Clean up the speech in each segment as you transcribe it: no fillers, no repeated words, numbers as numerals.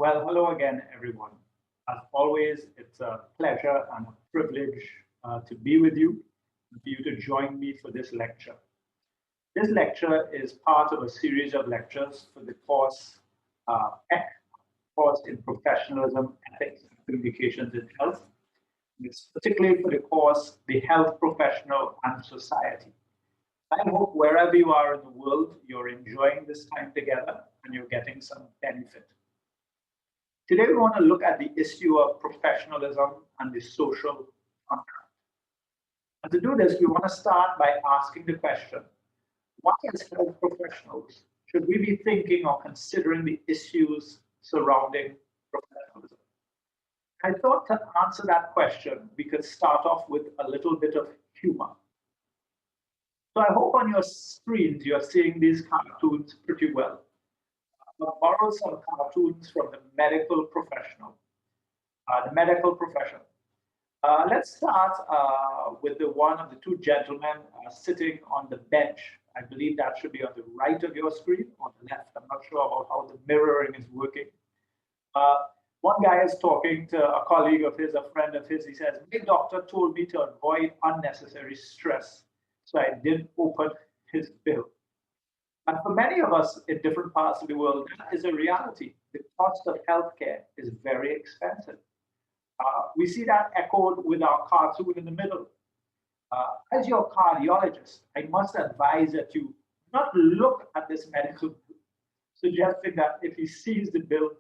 Well, hello again, everyone. As always, it's a pleasure and a privilege to be with you and for you to join me for this lecture. This lecture is part of a series of lectures for the EC, course in Professionalism, Ethics, and Communications in Health. It's particularly for the course, The Health Professional and Society. I hope wherever you are in the world, you're enjoying this time together and you're getting some benefit. Today, we want to look at the issue of professionalism and the social contract. And to do this, we want to start by asking the question, what as health professionals should we be thinking or considering the issues surrounding professionalism? I thought to answer that question, we could start off with a little bit of humor. So I hope on your screens, you're seeing these cartoons pretty well. I'll borrow some cartoons from the medical profession. Let's start with the one of the two gentlemen sitting on the bench. I believe that should be on the right of your screen or the left. I'm not sure about how the mirroring is working. One guy is talking to a colleague of his, a friend of his. He says, my doctor told me to avoid unnecessary stress, so I didn't open his bill. And for many of us in different parts of the world, that is a reality. The cost of healthcare is very expensive. We see that echoed with our cartoon in the middle. As your cardiologist, I must advise that you not look at this medical bill, suggesting that if he sees the bill,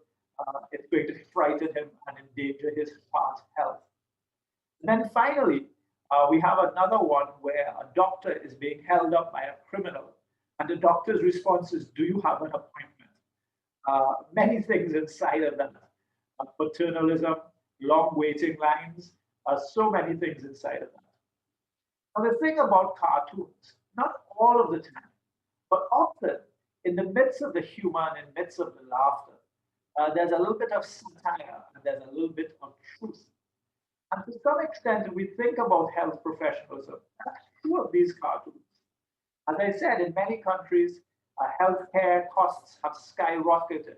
it's going to frighten him and endanger his heart health. And then finally, we have another one where a doctor is being held up by a criminal. And the doctor's response is, do you have an appointment? Many things inside of that. Paternalism, long waiting lines, so many things inside of that. Now, the thing about cartoons, not all of the time, but often in the midst of the humor and in the midst of the laughter, there's a little bit of satire and there's a little bit of truth. And to some extent, if we think about health professionalism, that's true of these cartoons. As I said, in many countries, healthcare costs have skyrocketed.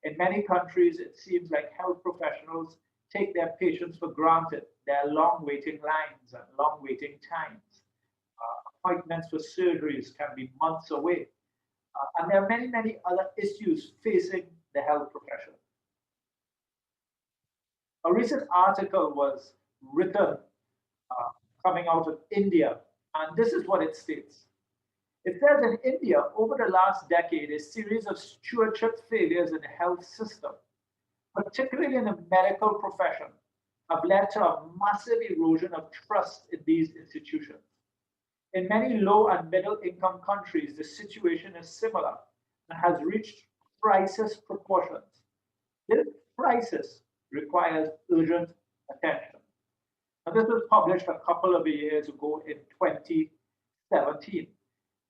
In many countries, it seems like health professionals take their patients for granted. There are long waiting lines and long waiting times. Appointments for surgeries can be months away. And there are many, many other issues facing the health profession. A recent article was written coming out of India, and this is what it states. It says in India, over the last decade, a series of stewardship failures in the health system, particularly in the medical profession, have led to a massive erosion of trust in these institutions. In many low and middle income countries, the situation is similar and has reached crisis proportions. This crisis requires urgent attention. Now, this was published a couple of years ago in 2017.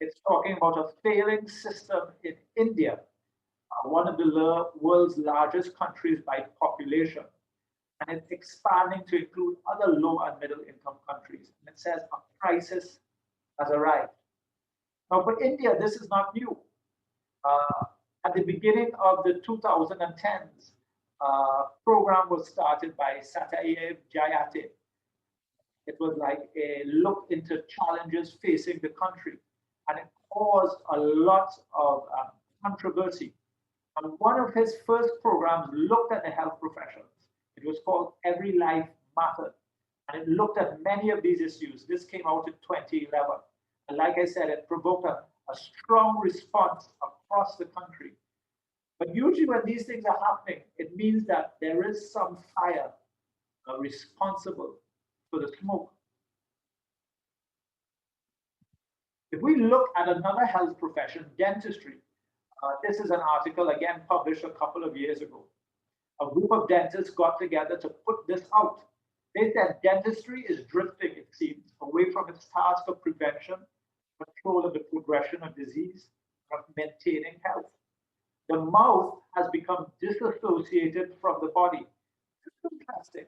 It's talking about a failing system in India, one of the world's largest countries by population. And it's expanding to include other low and middle income countries. And it says a crisis has arrived. Now, for India, this is not new. At the beginning of the 2010s, program was started by Satyadev Jayate. It was like a look into challenges facing the country. And it caused a lot of controversy. And one of his first programs looked at the health professions. It was called Every Life Mattered. And it looked at many of these issues. This came out in 2011. And like I said, it provoked a strong response across the country. But usually when these things are happening, it means that there is some fire responsible for the smoke. If we look at another health profession, dentistry, this is an article again published a couple of years ago. A group of dentists got together to put this out. They said dentistry is drifting, it seems, away from its task of prevention, control of the progression of disease, of maintaining health. The mouth has become disassociated from the body. It's interesting.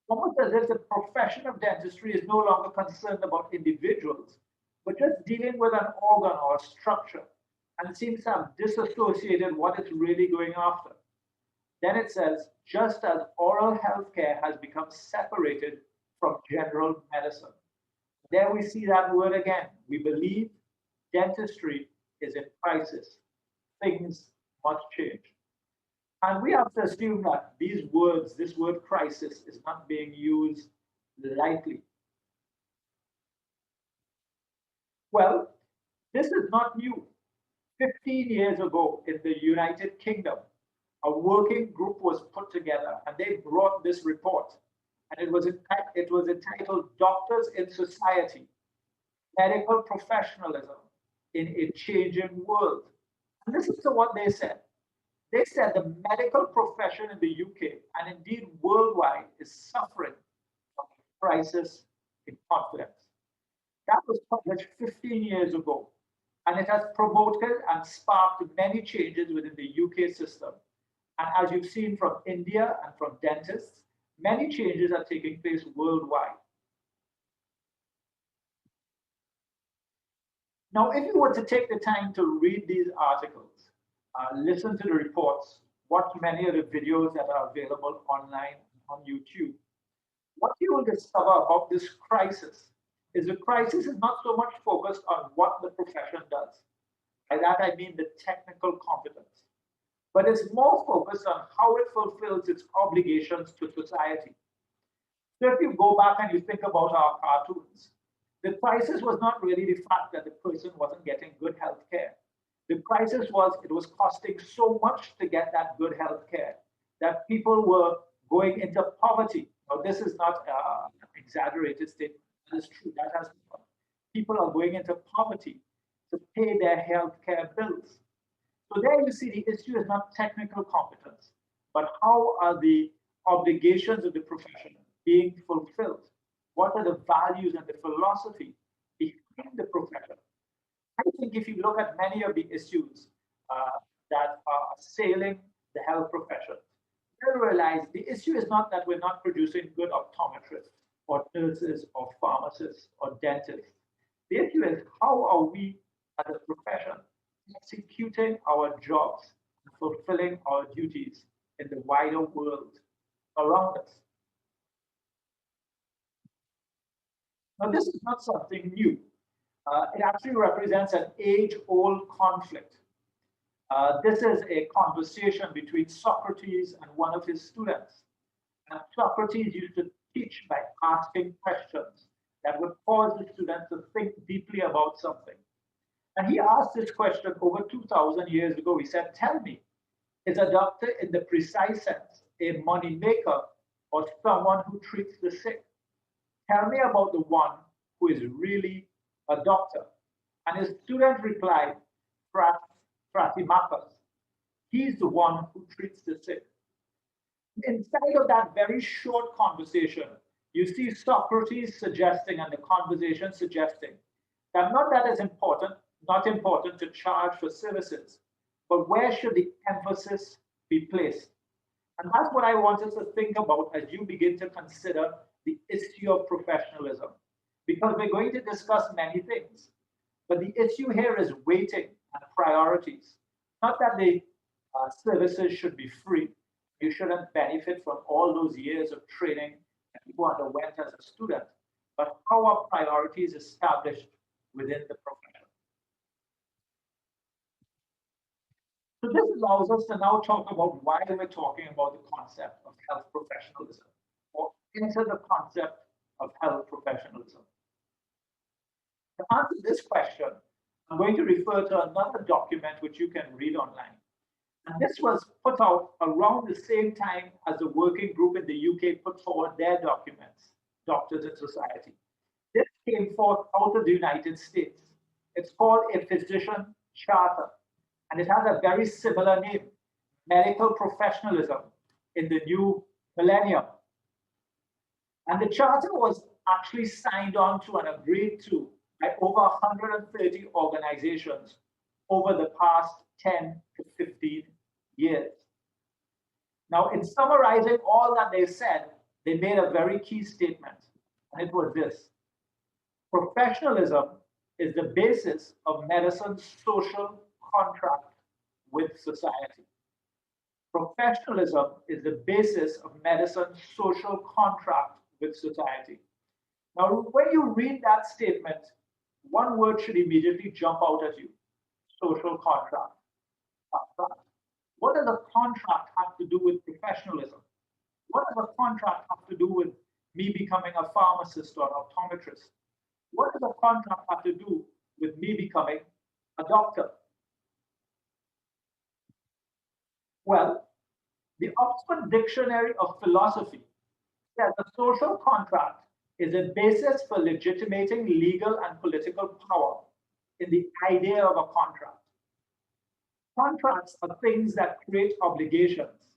Almost as if the profession of dentistry is no longer concerned about individuals, but just dealing with an organ or a structure, and seems to have disassociated what it's really going after. Then it says, just as oral health care has become separated from general medicine. There we see that word again. We believe dentistry is in crisis. Things must change. And we have to assume that these words, this word crisis, is not being used lightly. Well, this is not new. 15 years ago in the United Kingdom, a working group was put together and they brought this report. And it was entitled Doctors in Society, Medical Professionalism in a Changing World. And listen to what they said. They said the medical profession in the UK and indeed worldwide is suffering from a crisis in confidence. That was published 15 years ago, and it has promoted and sparked many changes within the UK system. And as you've seen from India and from dentists, many changes are taking place worldwide. Now, if you were to take the time to read these articles, listen to the reports, watch many of the videos that are available online on YouTube, what you will discover about this crisis is the crisis is not so much focused on what the profession does. By that I mean the technical competence, but it's more focused on how it fulfills its obligations to society. So if you go back and you think about our cartoons, the crisis was not really the fact that the person wasn't getting good health care. The crisis was it was costing so much to get that good health care that people were going into poverty. Now, this is not an exaggerated statement. That is true. That has people are going into poverty to pay their health care bills. So there you see the issue is not technical competence, but how are the obligations of the profession being fulfilled? What are the values and the philosophy behind the profession? I think if you look at many of the issues that are assailing the health profession, you'll realize the issue is not that we're not producing good optometrists or nurses or pharmacists or dentists. The issue is how are we as a profession executing our jobs and fulfilling our duties in the wider world around us. Now, this is not something new. It actually represents an age-old conflict. This is a conversation between Socrates and one of his students. And Socrates used to teach by asking questions that would cause the students to think deeply about something. And he asked this question over 2,000 years ago. He said, tell me, is a doctor in the precise sense a money maker or someone who treats the sick? Tell me about the one who is really a doctor. And his student replied, Phrastimachus, he's the one who treats the sick. Inside of that very short conversation, you see Socrates suggesting and the conversation suggesting that not that is important, not important to charge for services, but where should the emphasis be placed? And that's what I want us to think about as you begin to consider the issue of professionalism, because we're going to discuss many things. But the issue here is weighting and priorities. Not that the services should be free. You shouldn't benefit from all those years of training that you underwent as a student, but how are priorities established within the profession? So this allows us to now talk about why we're talking about the concept of health professionalism, or enter the concept of health professionalism. To answer this question, I'm going to refer to another document which you can read online. And this was put out around the same time as the working group in the UK put forward their documents, Doctors in Society. This came forth out of the United States. It's called a physician charter, and it has a very similar name, Medical Professionalism in the New Millennium. And the charter was actually signed on to and agreed to by over 130 organizations over the past 10 to 15 years. Now, in summarizing all that they said, they made a very key statement, and it was this: professionalism is the basis of medicine's social contract with society. Professionalism is the basis of medicine's social contract with society. Now, when you read that statement, one word should immediately jump out at you: social contract. Contract. What does a contract have to do with professionalism? What does a contract have to do with me becoming a pharmacist or an optometrist? What does a contract have to do with me becoming a doctor? Well, the Oxford Dictionary of Philosophy says a social contract is a basis for legitimating legal and political power in the idea of a contract. Contracts are things that create obligations.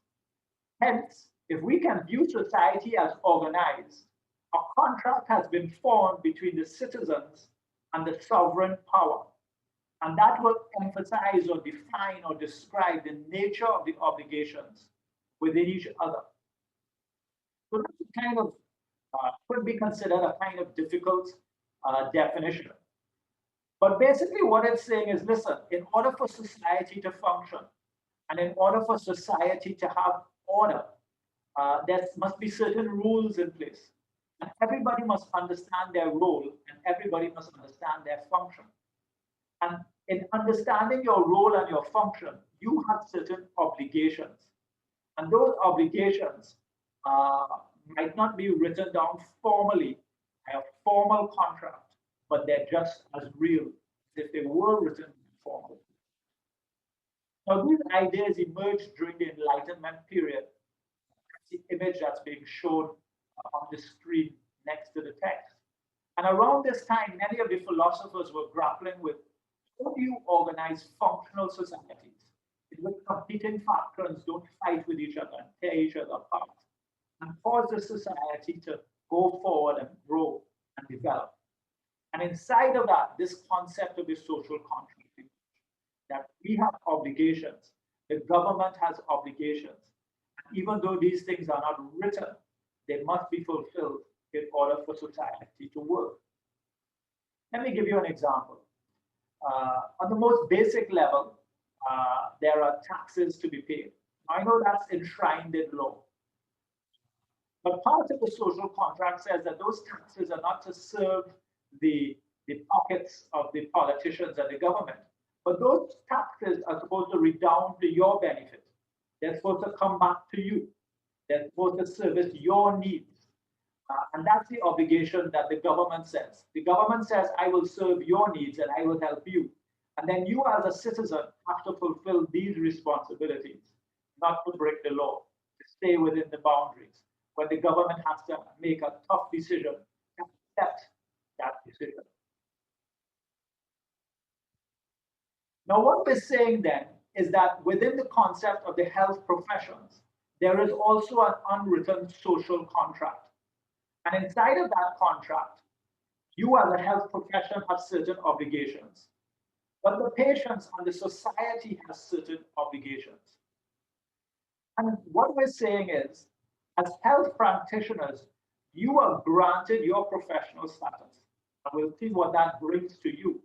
Hence, if we can view society as organized, a contract has been formed between the citizens and the sovereign power. And that will emphasize or define or describe the nature of the obligations within each other. So that's kind of could be considered a kind of difficult definition. But basically what it's saying is, listen, in order for society to function and in order for society to have order, there must be certain rules in place. And everybody must understand their role and everybody must understand their function. And in understanding your role and your function, you have certain obligations. And those obligations might not be written down formally by a formal contract, but they're just as real as if they were written formally. Now, these ideas emerged during the Enlightenment period. That's the image that's being shown on the screen next to the text. And around this time, many of the philosophers were grappling with how do you organize functional societies in which competing factions don't fight with each other and tear each other apart, and cause the society to go forward and grow and develop. And inside of that, this concept of the social contract, that we have obligations, the government has obligations. And even though these things are not written, they must be fulfilled in order for society to work. Let me give you an example. On the most basic level, there are taxes to be paid. I know that's enshrined in law. But part of the social contract says that those taxes are not to serve the pockets of the politicians and the government, but those taxes are supposed to redound to your benefit. They're supposed to come back to you. They're supposed to service your needs. And that's the obligation that the government says. The government says, I will serve your needs and I will help you. And then you as a citizen have to fulfill these responsibilities, not to break the law, to stay within the boundaries. When the government has to make a tough decision, accept that decision. Now, what we're saying then is that within the concept of the health professions, there is also an unwritten social contract. And inside of that contract, you as a health profession have certain obligations, but the patients and the society has certain obligations. And what we're saying is, as health practitioners, you are granted your professional status. And we'll see what that brings to you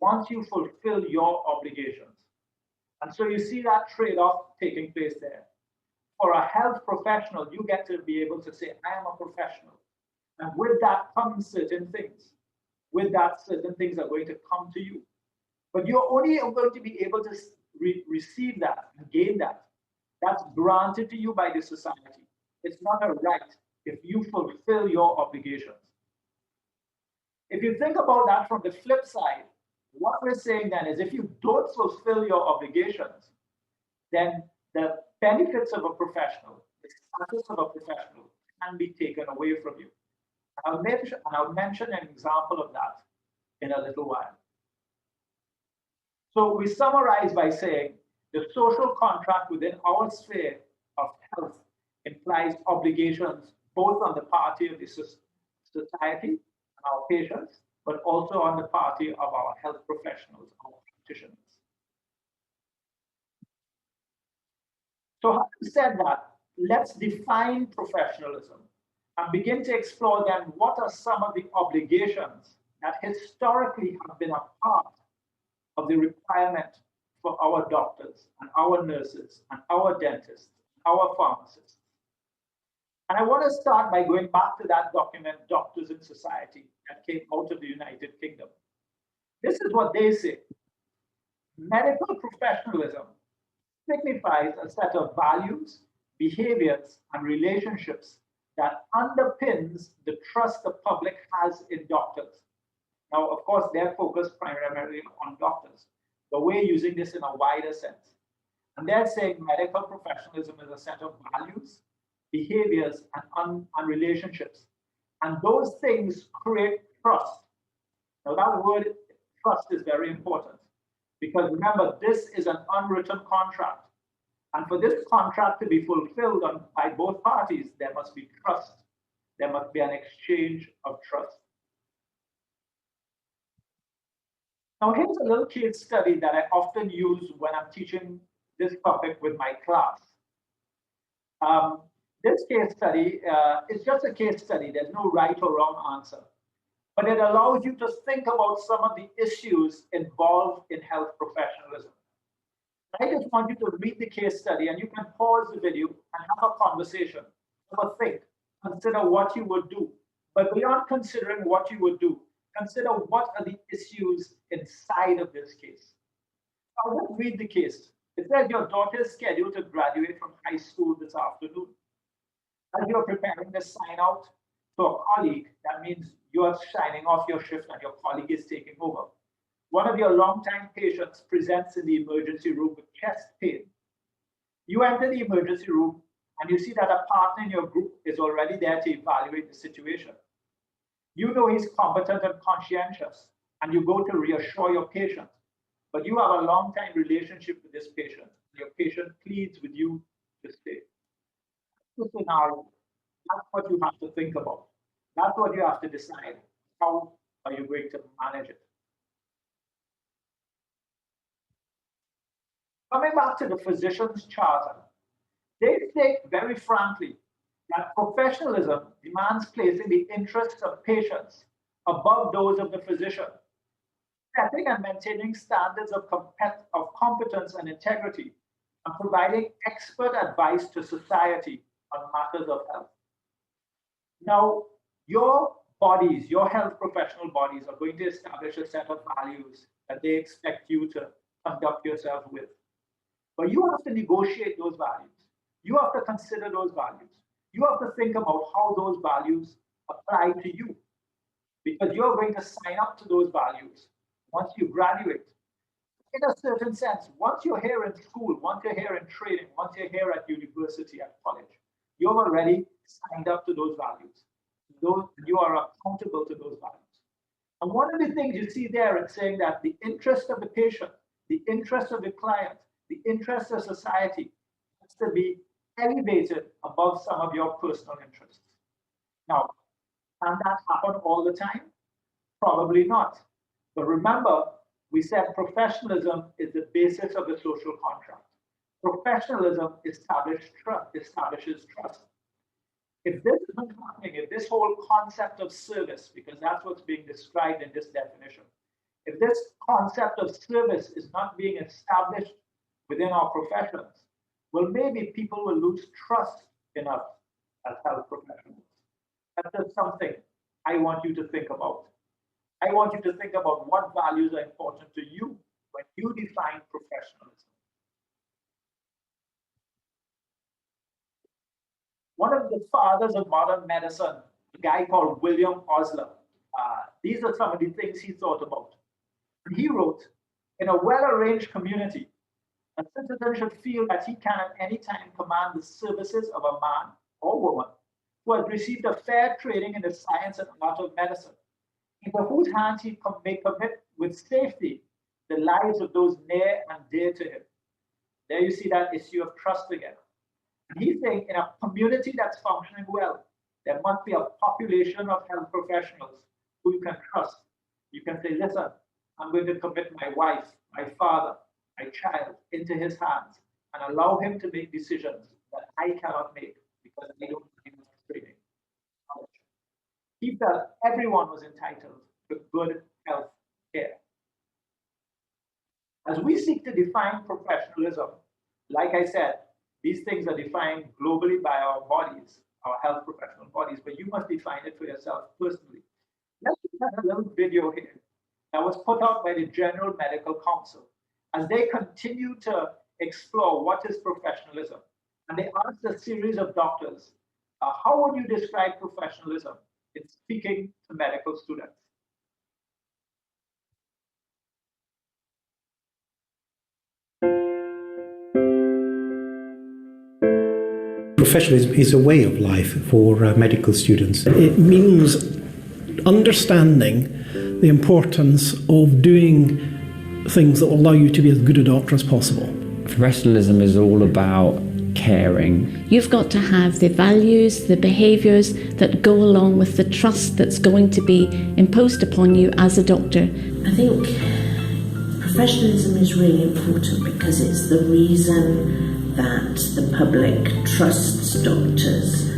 once you fulfill your obligations. And so you see that trade-off taking place there. For a health professional, you get to be able to say, I am a professional. And with that comes certain things. With that, certain things are going to come to you. But you're only going to be able to receive that and gain that. That's granted to you by the society. It's not a right if you fulfill your obligations. If you think about that from the flip side, what we're saying then is if you don't fulfill your obligations, then the benefits of a professional, the status of a professional can be taken away from you. I'll mention an example of that in a little while. So we summarize by saying the social contract within our sphere of health implies obligations both on the party of the society and our patients, but also on the party of our health professionals, our practitioners. So having said that, let's define professionalism and begin to explore then what are some of the obligations that historically have been a part of the requirement for our doctors and our nurses and our dentists, our pharmacists. And I want to start by going back to that document, Doctors in Society, that came out of the United Kingdom. This is what they say. Medical professionalism signifies a set of values, behaviors, and relationships that underpins the trust the public has in doctors. Now, of course, they're focused primarily on doctors, but we're using this in a wider sense. And they're saying medical professionalism is a set of values, behaviors, and relationships. And those things create trust. Now, that word trust is very important because remember, this is an unwritten contract. And for this contract to be fulfilled by both parties, there must be trust. There must be an exchange of trust. Now, here's a little case study that I often use when I'm teaching this topic with my class. This case study is just a case study. There's no right or wrong answer. But it allows you to think about some of the issues involved in health professionalism. I just want you to read the case study and you can pause the video and have a conversation, have a think, consider what you would do. But beyond considering what you would do, consider what are the issues inside of this case. Now let's read the case. It says your daughter is scheduled to graduate from high school this afternoon. As you're preparing to sign out to a colleague, that means you're signing off your shift and your colleague is taking over. One of your longtime patients presents in the emergency room with chest pain. You enter the emergency room and you see that a partner in your group is already there to evaluate the situation. You know he's competent and conscientious, and you go to reassure your patient. But you have a long-time relationship with this patient. Your patient pleads with you to stay. That's the scenario. That's what you have to think about. That's what you have to decide. How are you going to manage it? Coming back to the physician's charter, they state very frankly that professionalism demands placing the interests of patients above those of the physician, setting and maintaining standards of competence and integrity, and providing expert advice to society on matters of health. Now, your bodies, your health professional bodies, are going to establish a set of values that they expect you to conduct yourself with. But you have to negotiate those values. You have to consider those values. You have to think about how those values apply to you, because you're going to sign up to those values once you graduate. In a certain sense, once you're here in school, once you're here in training, once you're here at university, at college, you've already signed up to those values. You are accountable to those values. And one of the things you see there, it's saying that the interest of the patient, the interest of the client, the interest of society has to be elevated above some of your personal interests. Now, can that happen all the time? Probably not. But remember, we said professionalism is the basis of the social contract. Professionalism establishes trust. If this isn't happening, if this whole concept of service, because that's what's being described in this definition, if this concept of service is not being established within our professions, well, maybe people will lose trust in us as health professionals. That's just something I want you to think about. I want you to think about what values are important to you when you define professionalism. One of the fathers of modern medicine, a guy called William Osler, these are some of the things he thought about. He wrote, in a well-arranged community, a citizen should feel that he can at any time command the services of a man or woman who has received a fair training in the science and art of medicine, into whose hands he may commit with safety the lives of those near and dear to him. There you see that issue of trust again. And he's saying in a community that's functioning well, there must be a population of health professionals who you can trust. You can say, listen, I'm going to commit my wife, my father, my child into his hands and allow him to make decisions that I cannot make because I don't have enough training. He felt everyone was entitled to good health care. As we seek to define professionalism, like I said, these things are defined globally by our bodies, our health professional bodies, but you must define it for yourself personally. Let's look at a little video here that was put out by the General Medical Council as they continue to explore what is professionalism. And they asked a series of doctors, how would you describe professionalism in speaking to medical students? Professionalism is a way of life for medical students. It means understanding the importance of doing things that will allow you to be as good a doctor as possible. Professionalism is all about caring. You've got to have the values, the behaviours that go along with the trust that's going to be imposed upon you as a doctor. I think professionalism is really important because it's the reason that the public trusts doctors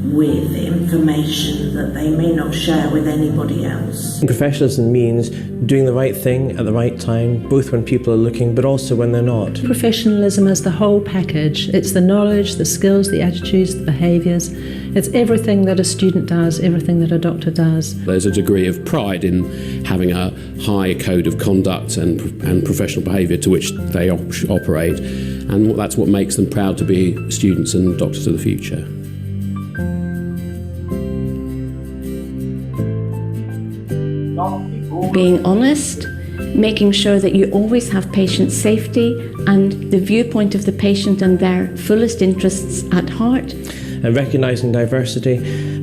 with information that they may not share with anybody else. Professionalism means doing the right thing at the right time, both when people are looking, but also when they're not. Professionalism is the whole package. It's the knowledge, the skills, the attitudes, the behaviours. It's everything that a student does, everything that a doctor does. There's a degree of pride in having a high code of conduct and professional behaviour to which they operate, and that's what makes them proud to be students and doctors of the future. Being honest, making sure that you always have patient safety and the viewpoint of the patient and their fullest interests at heart. And recognising diversity,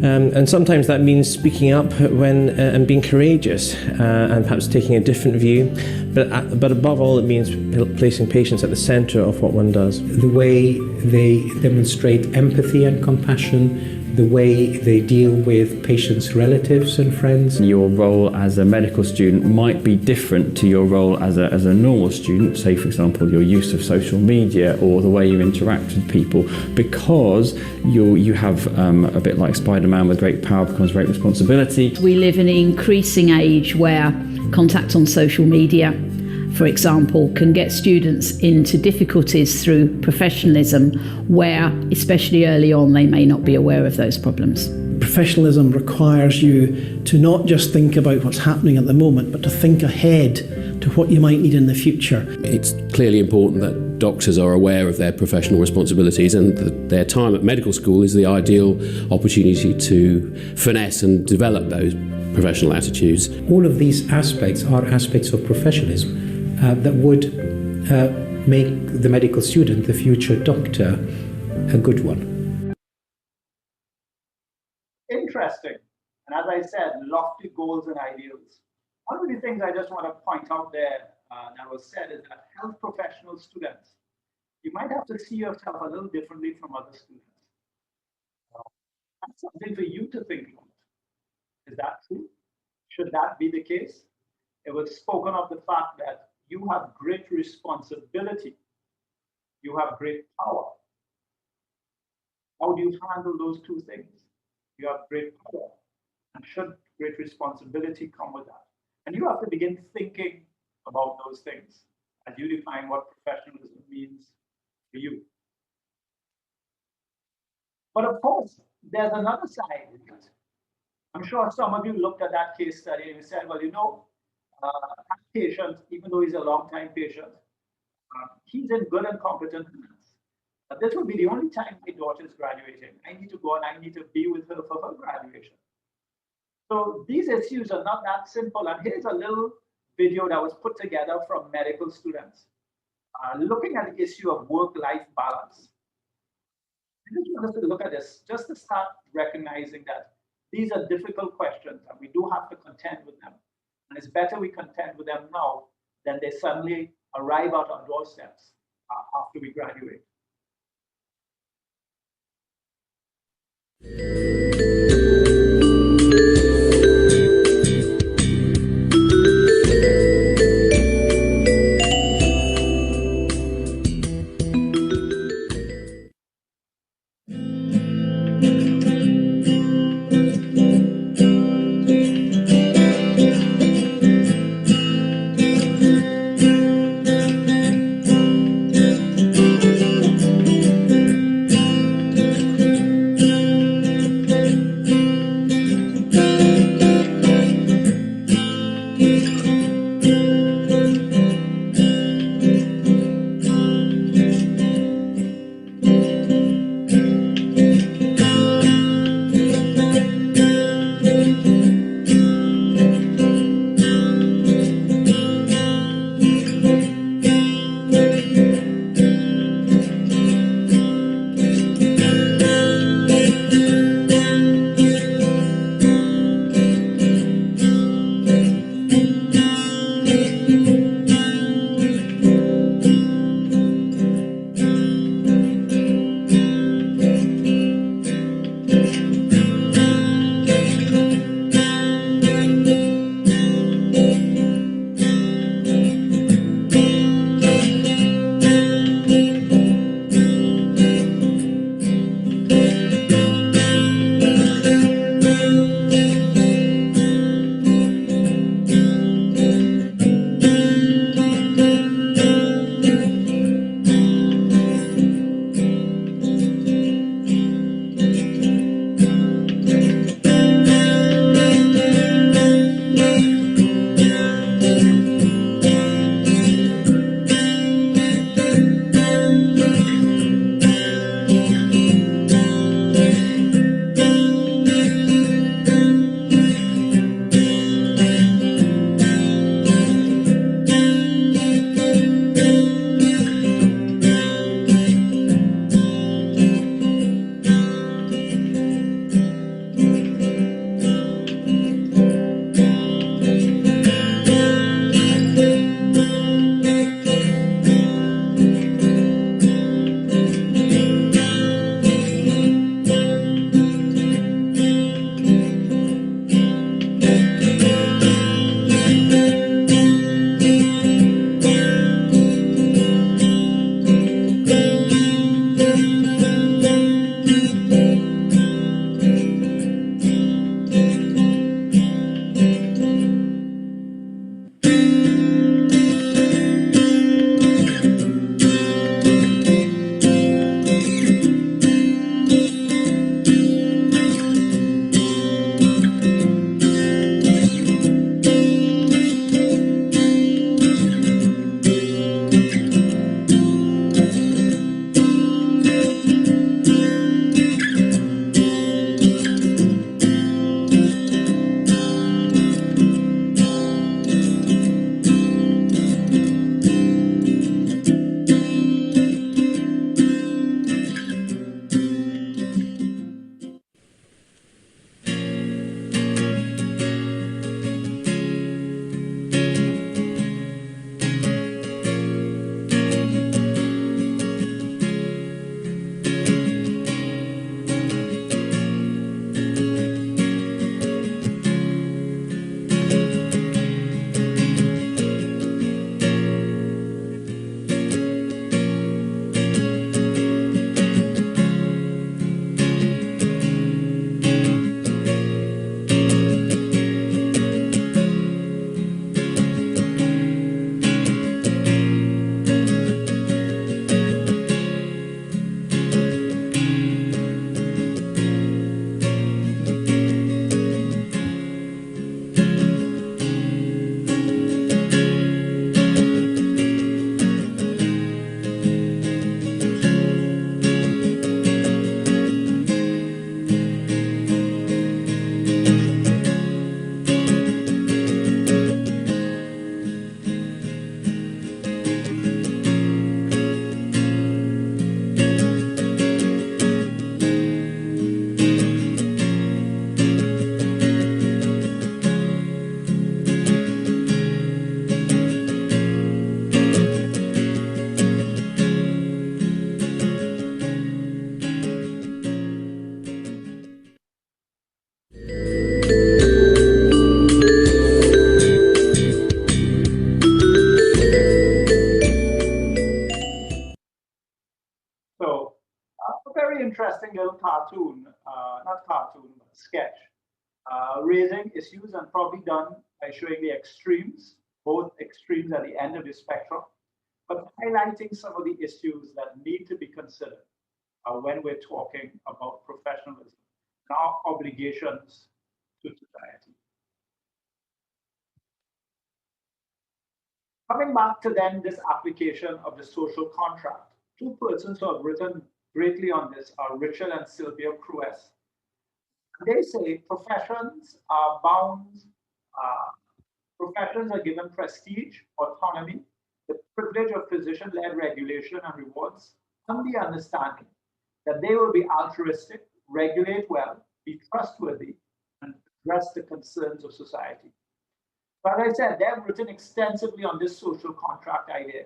and sometimes that means speaking up when and being courageous, and perhaps taking a different view. But above all, it means placing patients at the centre of what one does. The way they demonstrate empathy and compassion, the way they deal with patients' relatives and friends. Your role as a medical student might be different to your role as a normal student, say for example your use of social media or the way you interact with people, because you have a bit like Spider-Man, with great power comes great responsibility. We live in an increasing age where contact on social media, for example, can get students into difficulties through professionalism where, especially early on, they may not be aware of those problems. Professionalism requires you to not just think about what's happening at the moment, but to think ahead to what you might need in the future. It's clearly important that doctors are aware of their professional responsibilities, and that their time at medical school is the ideal opportunity to finesse and develop those professional attitudes. All of these aspects are aspects of professionalism that would make the medical student, the future doctor, a good one. Interesting. And as I said, lofty goals and ideals. One of the things I just want to point out there that was said is that health professional students, you might have to see yourself a little differently from other students. That's something for you to think about. Is that true? Should that be the case? It was spoken of the fact that you have great responsibility. You have great power. How do you handle those two things? You have great power. And should great responsibility come with that? And you have to begin thinking about those things as you define what professionalism means for you. But of course, there's another side. I'm sure some of you looked at that case study and you said, well, you know, that patient, even though he's a long-time patient, he's in good and competent hands. But this will be the only time my daughter is graduating. I need to go and I need to be with her for her graduation. So these issues are not that simple. And here's a little video that was put together from medical students looking at the issue of work-life balance. I just want us to look at this just to start recognizing that these are difficult questions and we do have to contend with them. And it's better we contend with them now than they suddenly arrive at our doorsteps after we graduate. interesting little cartoon, not cartoon, but sketch, raising issues and probably done by showing the extremes, both extremes at the end of the spectrum, but highlighting some of the issues that need to be considered when we're talking about professionalism and our obligations to society. Coming back to then this application of the social contract, two persons who have written greatly on this are Richard and Sylvia Crues. They say professions are bound, professions are given prestige, autonomy, the privilege of physician-led regulation and rewards, on the understanding that they will be altruistic, regulate well, be trustworthy, and address the concerns of society. But as I said, they've written extensively on this social contract idea.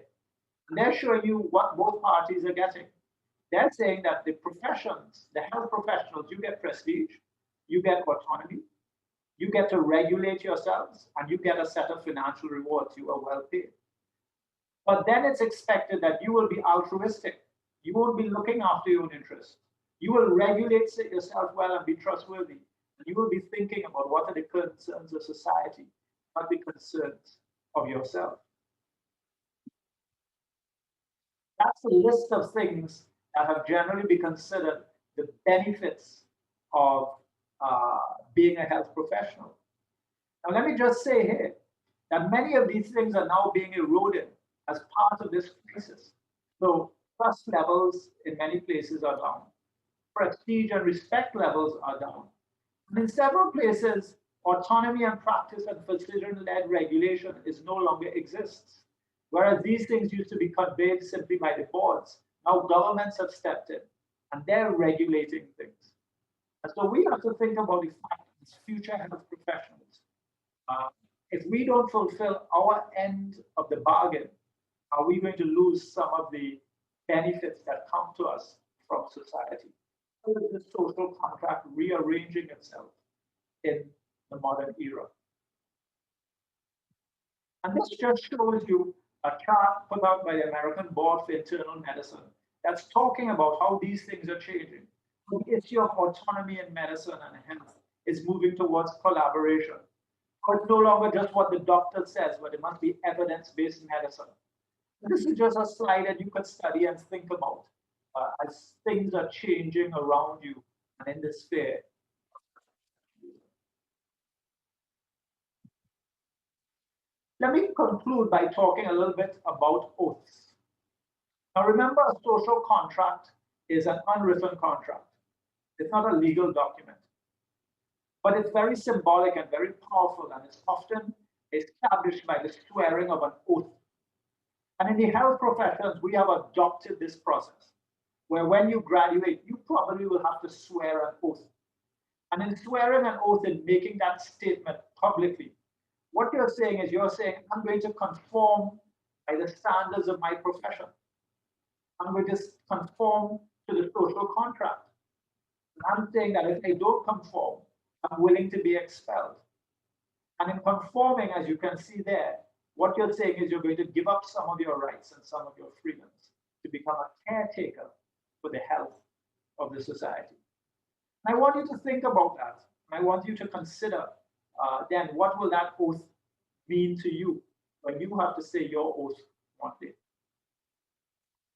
And they're showing you what both parties are getting. They're saying that the professions, the health professionals, you get prestige, you get autonomy, you get to regulate yourselves, and you get a set of financial rewards. You are well paid. But then it's expected that you will be altruistic. You won't be looking after your own interests. You will regulate yourself well and be trustworthy. And you will be thinking about what are the concerns of society, not the concerns of yourself. That's a list of things that have generally been considered the benefits of being a health professional. Now, let me just say here that many of these things are now being eroded as part of this crisis. So trust levels in many places are down. Prestige and respect levels are down. And in several places, autonomy and practice and physician-led regulation is no longer exists. Whereas these things used to be conveyed simply by the boards, now governments have stepped in and they're regulating things. And so we have to think about the fact that as future health professionals, if we don't fulfill our end of the bargain, are we going to lose some of the benefits that come to us from society? How is the social contract rearranging itself in the modern era? And this just shows you a chart put out by the American Board for Internal Medicine that's talking about how these things are changing. The issue of autonomy in medicine and health is moving towards collaboration. So it's no longer just what the doctor says, but it must be evidence-based medicine. This is just a slide that you could study and think about as things are changing around you and in the sphere. Let me conclude by talking a little bit about oaths. Now remember, a social contract is an unwritten contract. It's not a legal document, but it's very symbolic and very powerful, and it's often established by the swearing of an oath. And in the health professions, we have adopted this process, where when you graduate, you probably will have to swear an oath. And in swearing an oath and making that statement publicly, what you're saying is you're saying, I'm going to conform by the standards of my profession. I'm going to conform to the social contract. And I'm saying that if I don't conform, I'm willing to be expelled. And in conforming, as you can see there, what you're saying is you're going to give up some of your rights and some of your freedoms to become a caretaker for the health of the society. And I want you to think about that. And I want you to consider then what will that oath mean to you when you have to say your oath one day.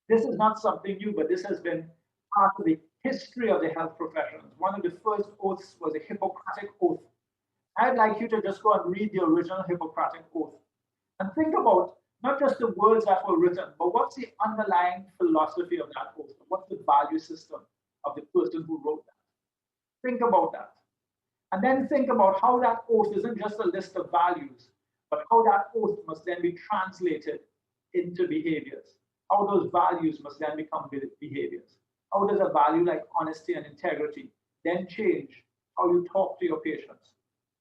This is not something new, but this has been part of the history of the health professions. One of the first oaths was a Hippocratic Oath. I'd like you to just go and read the original Hippocratic Oath and think about not just the words that were written, but what's the underlying philosophy of that oath? What's the value system of the person who wrote that? Think about that. And then think about how that oath isn't just a list of values, but how that oath must then be translated into behaviors. How those values must then become behaviors. How does a value like honesty and integrity then change how you talk to your patients,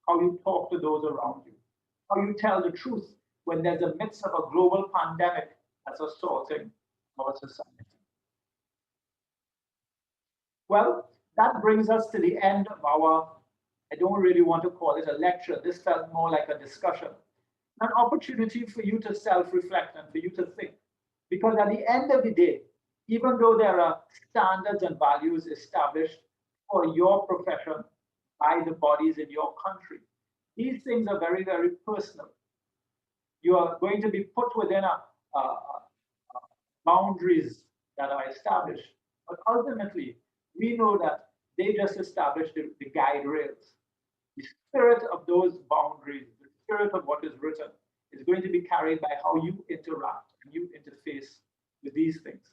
how you talk to those around you, how you tell the truth when there's a midst of a global pandemic that's assaulting our society. Well, that brings us to the end of our, I don't really want to call it a lecture. This felt more like a discussion, an opportunity for you to self-reflect and for you to think. Because at the end of the day, even though there are standards and values established for your profession by the bodies in your country, these things are very, very personal. You are going to be put within boundaries that are established. But ultimately, we know that they just established the guide rails. The spirit of those boundaries, the spirit of what is written, It's going to be carried by how you interact and you interface with these things.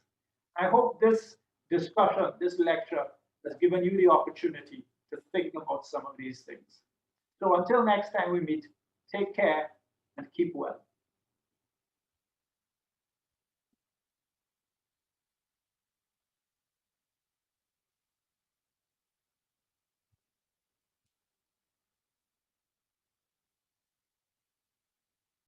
I hope this discussion, this lecture, has given you the opportunity to think about some of these things. So until next time we meet, take care and keep well.